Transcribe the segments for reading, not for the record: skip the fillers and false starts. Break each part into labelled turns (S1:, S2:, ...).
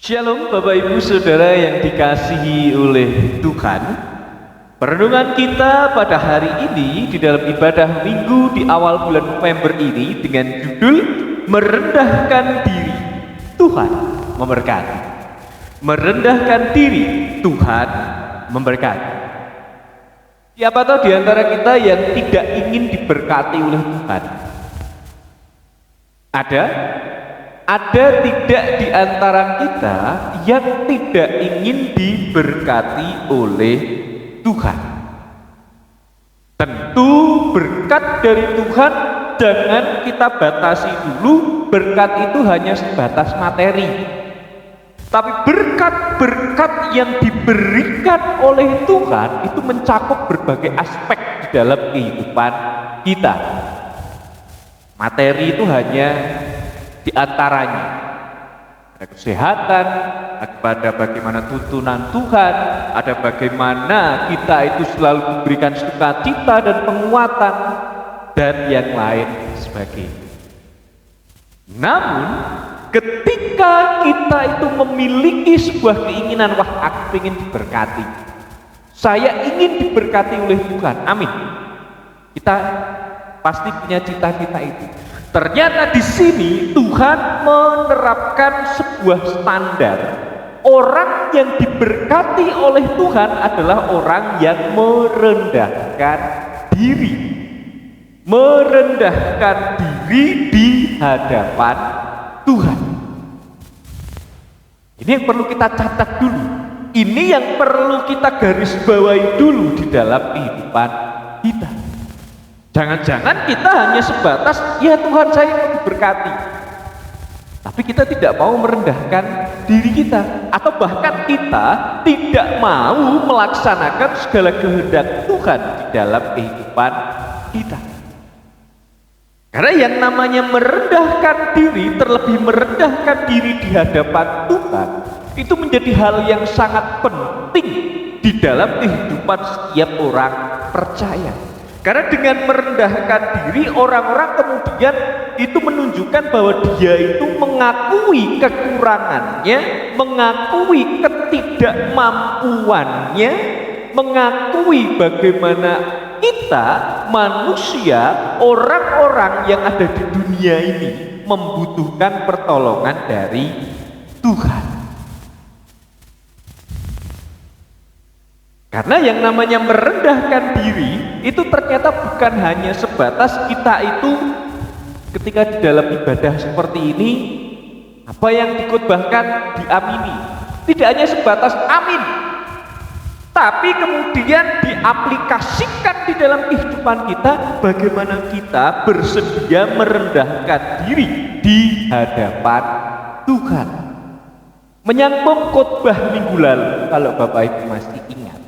S1: Shalom Bapak Ibu Saudara yang dikasihi oleh Tuhan. Perenungan kita pada hari ini di dalam ibadah minggu di awal bulan November ini dengan judul Merendahkan Diri, Tuhan Memberkati. Merendahkan diri, Tuhan memberkati. Siapa tahu di antara kita yang tidak ingin diberkati oleh Tuhan? Ada tidak di antara kita yang tidak ingin diberkati oleh Tuhan? Tentu berkat dari Tuhan jangan kita batasi dulu, berkat itu hanya sebatas materi. Tapi berkat-berkat yang diberikan oleh Tuhan itu mencakup berbagai aspek di dalam kehidupan kita. Materi itu hanya di antaranya. Ada kesehatan, ada bagaimana tuntunan Tuhan, ada bagaimana kita itu selalu diberikan sukacita dan penguatan, dan yang lain sebagainya. Namun, ketika kita itu memiliki sebuah keinginan, wah aku ingin diberkati, saya ingin diberkati oleh Tuhan, amin. Kita pasti punya cita-cita itu. Ternyata di sini Tuhan menerapkan sebuah standar. Orang yang diberkati oleh Tuhan adalah orang yang merendahkan diri. Merendahkan diri di hadapan Tuhan. Ini yang perlu kita catat dulu. Ini yang perlu kita garis bawahi dulu di dalam kehidupan kita. Jangan-jangan kita hanya sebatas, ya Tuhan saya mau diberkati, tapi kita tidak mau merendahkan diri kita, atau bahkan kita tidak mau melaksanakan segala kehendak Tuhan di dalam kehidupan kita. Karena yang namanya merendahkan diri, terlebih merendahkan diri di hadapan Tuhan, itu menjadi hal yang sangat penting di dalam kehidupan setiap orang percaya. Karena dengan merendahkan diri, orang-orang kemudian itu menunjukkan bahwa dia itu mengakui kekurangannya, mengakui ketidakmampuannya, mengakui bagaimana kita manusia, orang-orang yang ada di dunia ini membutuhkan pertolongan dari Tuhan. Karena yang namanya merendahkan diri itu ternyata bukan hanya sebatas kita itu ketika di dalam ibadah seperti ini, apa yang dikhotbahkan diamini. Tidak hanya sebatas amin, tapi kemudian diaplikasikan di dalam kehidupan kita, bagaimana kita bersedia merendahkan diri di hadapan Tuhan. Menyambung khotbah minggu lalu, kalau Bapak Ibu masih ingat,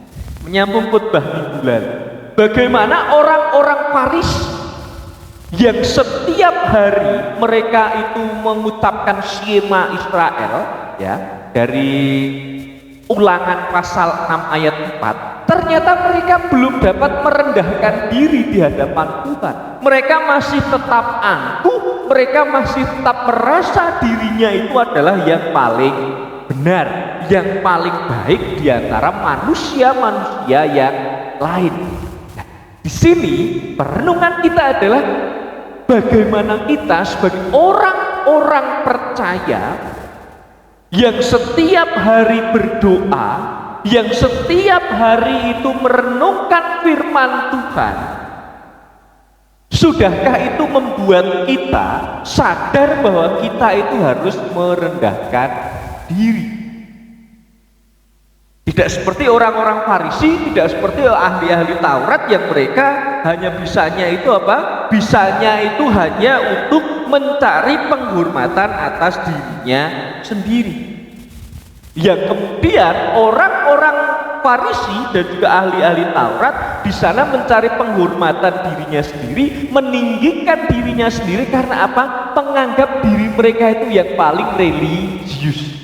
S1: menyambung khotbah minggu lalu, bagaimana orang-orang Farisi yang setiap hari mereka itu mengucapkan Shema Israel, ya, dari Ulangan pasal 6 ayat 4, ternyata mereka belum dapat merendahkan diri di hadapan Tuhan. Mereka masih tetap angkuh, mereka masih tetap merasa dirinya itu adalah yang paling benar, yang paling baik di antara manusia-manusia yang lain. Nah, di sini perenungan kita adalah bagaimana kita sebagai orang-orang percaya yang setiap hari berdoa, yang setiap hari itu merenungkan firman Tuhan. Sudahkah itu membuat kita sadar bahwa kita itu harus merendahkan diri? Tidak seperti orang-orang Farisi, tidak seperti ahli-ahli Taurat yang mereka hanya bisanya itu apa? Bisanya itu hanya untuk mencari penghormatan atas dirinya sendiri. Yang kemudian orang-orang Farisi dan juga ahli-ahli Taurat di sana mencari penghormatan dirinya sendiri, meninggikan dirinya sendiri karena apa? Menganggap diri mereka itu yang paling religius.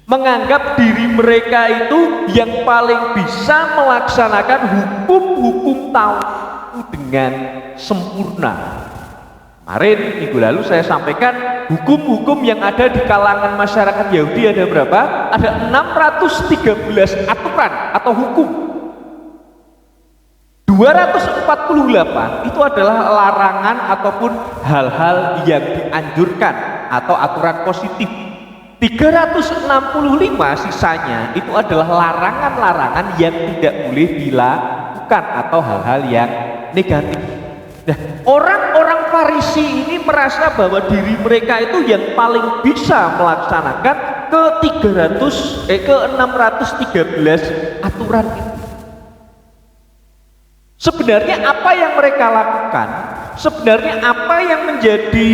S1: Menganggap diri mereka itu yang paling bisa melaksanakan hukum-hukum Taurat dengan sempurna. Kemarin minggu lalu saya sampaikan hukum-hukum yang ada di kalangan masyarakat Yahudi ada berapa? Ada 613 aturan atau hukum. 248 itu adalah larangan ataupun hal-hal yang dianjurkan atau aturan positif. 365 sisanya itu adalah larangan-larangan yang tidak boleh dilakukan atau hal-hal yang negatif. Nah, orang-orang Farisi ini merasa bahwa diri mereka itu yang paling bisa melaksanakan ke 613 aturan itu. Sebenarnya apa yang mereka lakukan, sebenarnya apa yang menjadi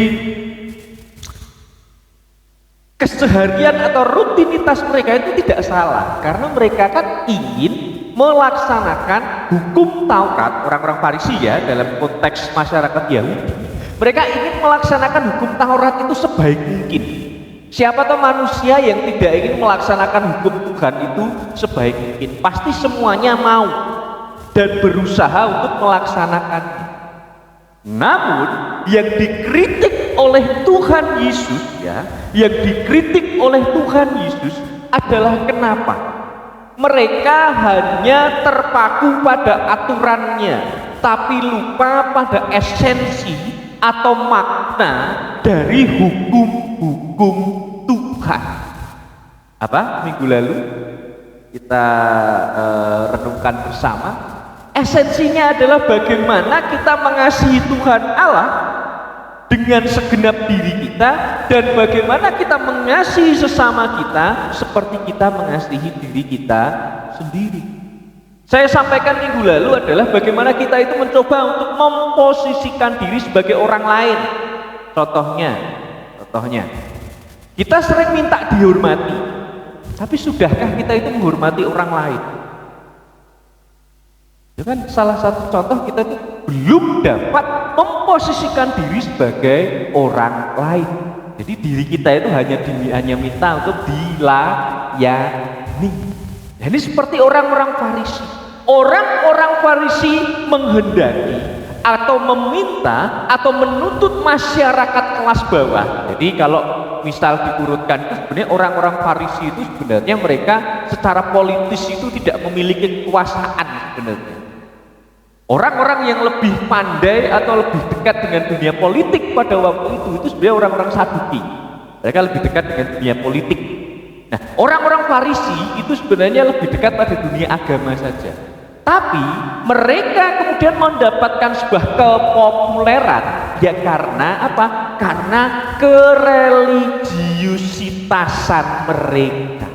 S1: keseharian atau rutinitas mereka itu tidak salah, karena mereka kan ingin melaksanakan hukum Taurat. Orang-orang Farisi ya, dalam konteks masyarakat Yahudi, mereka ingin melaksanakan hukum Taurat itu sebaik mungkin. Siapa tahu manusia yang tidak ingin melaksanakan hukum Tuhan itu sebaik mungkin? Pasti semuanya mau dan berusaha untuk melaksanakannya. Namun yang dikritik oleh Tuhan Yesus ya, yang dikritik oleh Tuhan Yesus adalah kenapa? Mereka hanya terpaku pada aturannya, tapi lupa pada esensi atau makna dari hukum-hukum Tuhan. Apa? Minggu lalu kita renungkan bersama. Esensinya adalah bagaimana kita mengasihi Tuhan Allah dengan segenap diri kita, dan bagaimana kita mengasihi sesama kita seperti kita mengasihi diri kita sendiri. Saya sampaikan minggu lalu adalah bagaimana kita itu mencoba untuk memposisikan diri sebagai orang lain. Contohnya kita sering minta dihormati, tapi sudahkah kita itu menghormati orang lain? Itu kan salah satu contoh kita itu belum dapat memposisikan diri sebagai orang lain. Jadi diri kita itu hanya minta untuk dilayani. Nah, ini seperti orang-orang Farisi. Orang-orang Farisi menghendaki atau meminta atau menuntut masyarakat kelas bawah. Jadi kalau misal diurutkan itu sebenarnya orang-orang Farisi itu sebenarnya mereka secara politis itu tidak memiliki kekuasaan sebenarnya. Orang-orang yang lebih pandai atau lebih dekat dengan dunia politik pada waktu itu sebenarnya orang-orang Saduki. Mereka lebih dekat dengan dunia politik. Nah, orang-orang Farisi itu sebenarnya lebih dekat pada dunia agama saja. Tapi mereka kemudian mendapatkan sebuah kepopuleran ya karena apa? Karena kereligiusitasan mereka.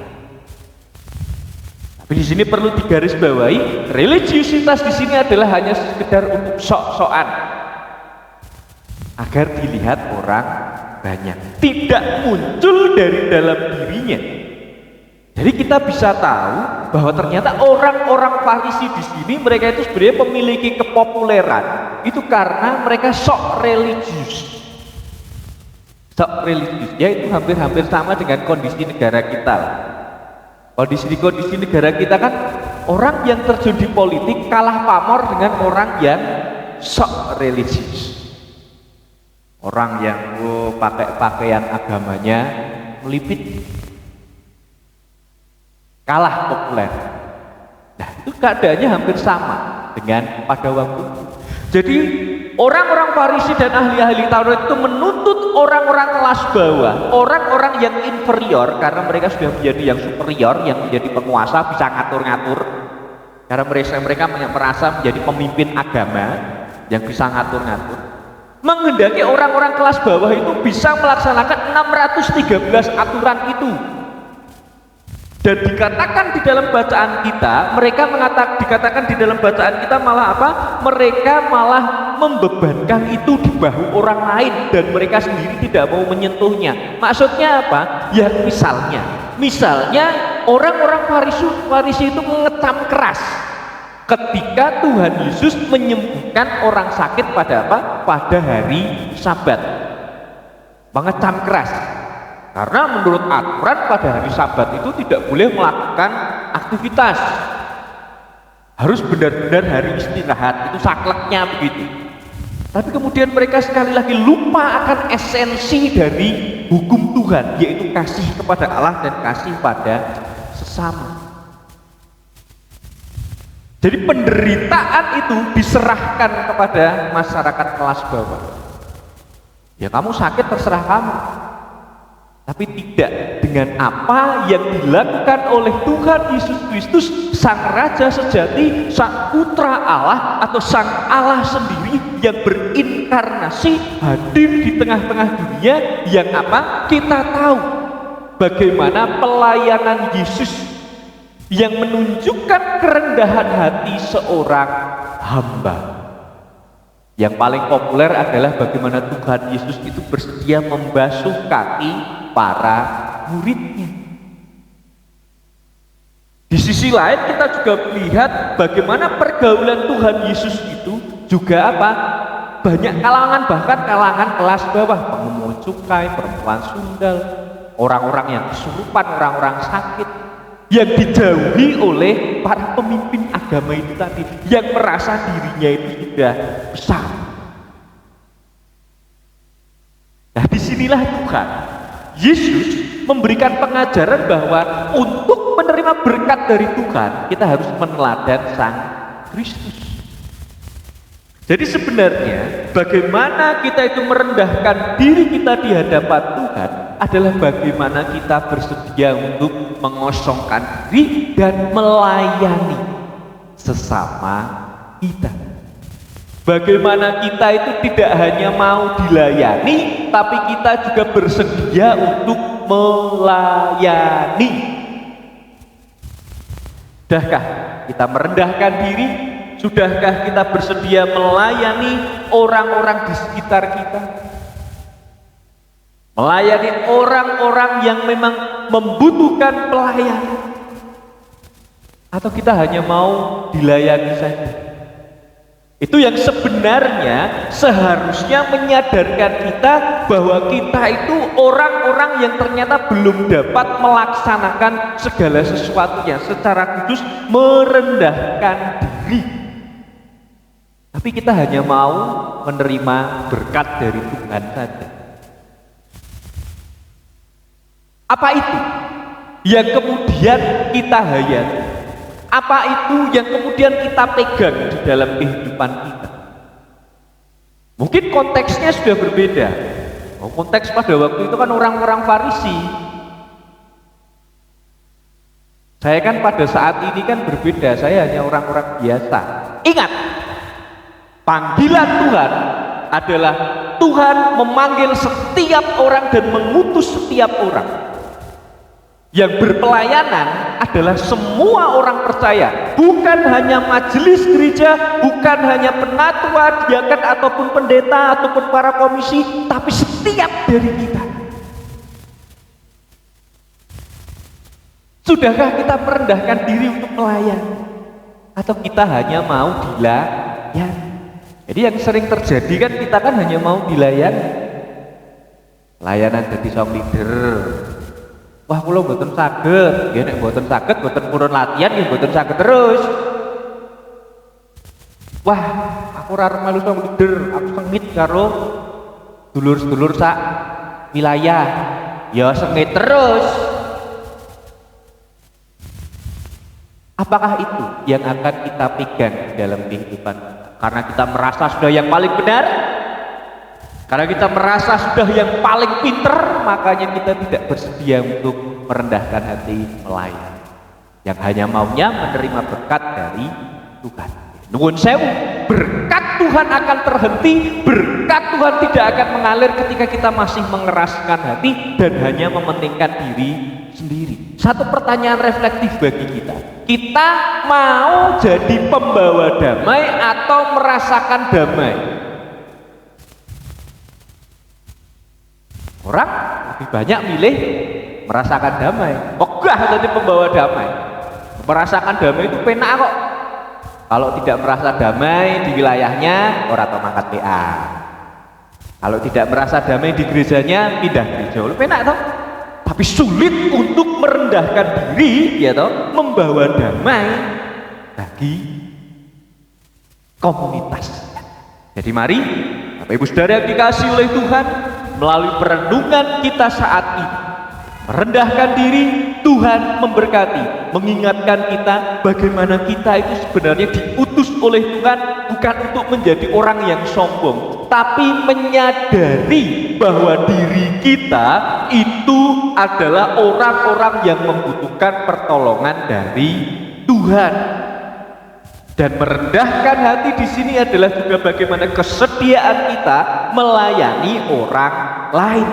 S1: Tapi di sini perlu digarisbawahi, religiusitas di sini adalah hanya sekedar untuk sok-sokan agar dilihat orang banyak, tidak muncul dari dalam dirinya. Jadi kita bisa tahu bahwa ternyata orang-orang Farisi di sini mereka itu sebenarnya memiliki kepopuleran itu karena mereka sok religius. Sok religius ya, itu hampir-hampir sama dengan kondisi negara kita. Kondisi negara kita kan orang yang terjun di politik kalah pamor dengan orang yang sok religius. Orang yang pakai pakaian agamanya melipit, kalah populer. Nah, itu keadaannya hampir sama dengan pada waktu itu. Jadi orang-orang Farisi dan ahli-ahli Taurat itu menuntut orang-orang kelas bawah, orang-orang yang inferior, karena mereka sudah menjadi yang superior, yang menjadi penguasa, bisa ngatur-ngatur. Karena mereka merasa menjadi pemimpin agama yang bisa ngatur-ngatur. Menghendaki orang-orang kelas bawah itu bisa melaksanakan 613 aturan itu. Dan dikatakan di dalam bacaan kita, dikatakan di dalam bacaan kita malah apa? Mereka malah membebankan itu di bahu orang lain dan mereka sendiri tidak mau menyentuhnya. Maksudnya apa? Ya misalnya orang-orang Farisi itu mengecam keras ketika Tuhan Yesus menyembuhkan orang sakit pada apa? Pada hari Sabat. Mengecam keras. Karena menurut aturan pada hari Sabat itu tidak boleh melakukan aktivitas. Harus benar-benar hari istirahat, itu sakleknya begitu. Tapi kemudian mereka sekali lagi lupa akan esensi dari hukum Tuhan, yaitu kasih kepada Allah dan kasih pada sesama. Jadi penderitaan itu diserahkan kepada masyarakat kelas bawah. Ya kamu sakit terserah kamu. Tapi tidak dengan apa yang dilakukan oleh Tuhan Yesus Kristus, Sang Raja sejati, Sang Putra Allah atau Sang Allah sendiri yang berinkarnasi hadir di tengah-tengah dunia, yang apa? Kita tahu bagaimana pelayanan Yesus yang menunjukkan kerendahan hati seorang hamba. Yang paling populer adalah bagaimana Tuhan Yesus itu bersedia membasuh kaki para muridnya. Di sisi lain kita juga melihat bagaimana pergaulan Tuhan Yesus itu juga apa? Banyak kalangan, bahkan kalangan kelas bawah, pengemudi cukai, perempuan sundal, orang-orang yang kesurupan, orang-orang sakit, yang dijauhi oleh para pemimpin agama itu tadi, yang merasa dirinya itu sudah besar. Nah, disinilah Tuhan Yesus memberikan pengajaran bahwa untuk menerima berkat dari Tuhan, kita harus meneladan Sang Kristus. Jadi sebenarnya bagaimana kita itu merendahkan diri kita di hadapan Tuhan adalah bagaimana kita bersedia untuk mengosongkan diri dan melayani sesama kita. Bagaimana kita itu tidak hanya mau dilayani, tapi kita juga bersedia untuk melayani. Sudahkah kita merendahkan diri? Sudahkah kita bersedia melayani orang-orang di sekitar kita? Melayani orang-orang yang memang membutuhkan pelayanan? Atau kita hanya mau dilayani saja? Itu yang sebenarnya seharusnya menyadarkan kita bahwa kita itu orang-orang yang ternyata belum dapat melaksanakan segala sesuatunya secara kudus, merendahkan diri. Tapi kita hanya mau menerima berkat dari Tuhan saja. Apa itu yang kemudian kita hayati? Apa itu yang kemudian kita pegang di dalam kehidupan kita? Mungkin konteksnya sudah berbeda. Konteks pada waktu itu kan orang-orang Farisi. Saya kan pada saat ini kan berbeda. Saya hanya orang-orang biasa. Ingat, panggilan Tuhan adalah Tuhan memanggil setiap orang dan mengutus setiap orang. Yang berpelayanan adalah semua orang percaya, bukan hanya majelis gereja, bukan hanya penatua, diaken ataupun pendeta ataupun para komisi, tapi setiap dari kita. Sudahkah kita merendahkan diri untuk melayani? Atau kita hanya mau dilayani? Jadi yang sering terjadi kan kita kan hanya mau dilayani. Layanan jadi song leader. Wah, kula mboten saged, nggih nek mboten saged, mboten purun latihan nggih mboten saged terus. Wah, aku ora melu song leader, aku sengit karo dulur-dulur sak wilayah. Ya sengit terus. Apakah itu yang akan kita pegang dalam kehidupan? Karena kita merasa sudah yang paling benar? Karena kita merasa sudah yang paling pinter, makanya kita tidak bersedia untuk merendahkan hati melayani. Yang hanya maunya menerima berkat dari Tuhan. Nuwun sewu, berkat Tuhan akan terhenti, berkat Tuhan tidak akan mengalir ketika kita masih mengeraskan hati dan hanya mementingkan diri sendiri. Satu pertanyaan reflektif bagi kita. Kita mau jadi pembawa damai atau merasakan damai? Orang lebih banyak milih merasakan damai. Ogah jadi pembawa damai. Merasakan damai itu penak kok. Kalau tidak merasa damai di wilayahnya, orang atau mangkat PA. Kalau tidak merasa damai di gerejanya, pindah gereja. Penak toh. Tapi sulit untuk merendahkan diri, ya toh, membawa damai bagi komunitas. Jadi mari Bapak Ibu Saudara yang dikasihi oleh Tuhan, melalui perenungan kita saat ini, merendahkan diri, Tuhan memberkati, mengingatkan kita bagaimana kita itu sebenarnya diutus oleh Tuhan bukan untuk menjadi orang yang sombong, tapi menyadari bahwa diri kita itu adalah orang-orang yang membutuhkan pertolongan dari Tuhan. Dan merendahkan hati di sini adalah juga bagaimana kesediaan kita melayani orang lain.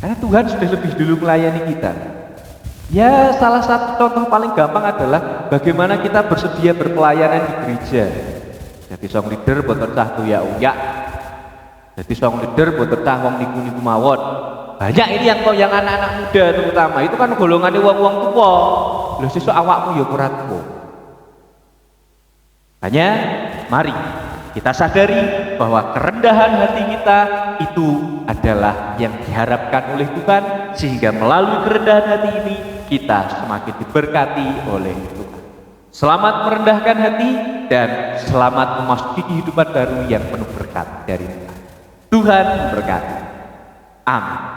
S1: Karena Tuhan sudah lebih dulu melayani kita. Ya, salah satu contoh paling gampang adalah bagaimana kita bersedia berpelayanan di gereja. Jadi song leader boten cah tuya-uyak. Jadi song leader boten cah wong niku-niku mawon. Banyak ini yang anak-anak muda terutama, itu kan golongannya wong-wong tua. Lho sesuk awakmu ya ora tuwa. Hanya mari kita sadari bahwa kerendahan hati kita itu adalah yang diharapkan oleh Tuhan, sehingga melalui kerendahan hati ini kita semakin diberkati oleh Tuhan. Selamat merendahkan hati dan selamat memasuki kehidupan baru yang penuh berkat dari Tuhan. Tuhan memberkati. Amin.